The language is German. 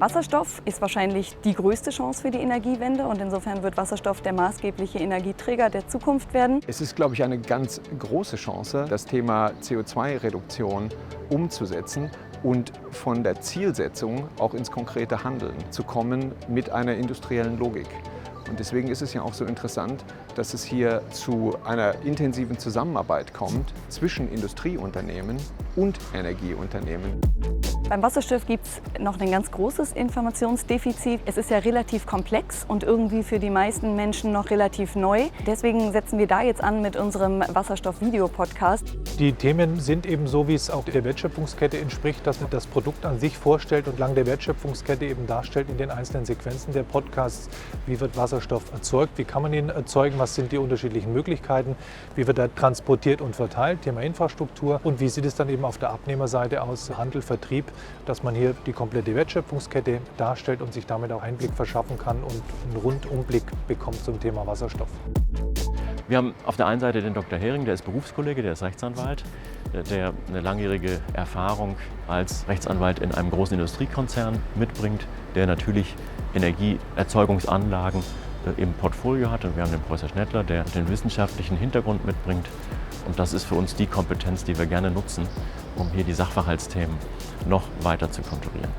Wasserstoff ist wahrscheinlich die größte Chance für die Energiewende und insofern wird Wasserstoff der maßgebliche Energieträger der Zukunft werden. Es ist, glaube ich, eine ganz große Chance, das Thema CO2-Reduktion umzusetzen und von der Zielsetzung auch ins konkrete Handeln zu kommen mit einer industriellen Logik. Und deswegen ist es ja auch so interessant, dass es hier zu einer intensiven Zusammenarbeit kommt zwischen Industrieunternehmen und Energieunternehmen. Beim Wasserstoff gibt es noch ein ganz großes Informationsdefizit. Es ist ja relativ komplex und irgendwie für die meisten Menschen noch relativ neu. Deswegen setzen wir da jetzt an mit unserem Wasserstoff-Video-Podcast. Die Themen sind eben so, wie es auch der Wertschöpfungskette entspricht, dass man das Produkt an sich vorstellt und lang der Wertschöpfungskette eben darstellt in den einzelnen Sequenzen der Podcasts. Wie wird Wasserstoff erzeugt? Wie kann man ihn erzeugen? Was sind die unterschiedlichen Möglichkeiten? Wie wird er transportiert und verteilt? Thema Infrastruktur. Und wie sieht es dann eben auf der Abnehmerseite aus? Handel, Vertrieb, dass man hier die komplette Wertschöpfungskette darstellt und sich damit auch Einblick verschaffen kann und einen Rundumblick bekommt zum Thema Wasserstoff. Wir haben auf der einen Seite den Dr. Hering, der ist Berufskollege, der ist Rechtsanwalt, der eine langjährige Erfahrung als Rechtsanwalt in einem großen Industriekonzern mitbringt, der natürlich Energieerzeugungsanlagen im Portfolio hat. Und wir haben den Professor Schnettler, der den wissenschaftlichen Hintergrund mitbringt. Und das ist für uns die Kompetenz, die wir gerne nutzen, um hier die Sachverhaltsthemen noch weiter zu konturieren.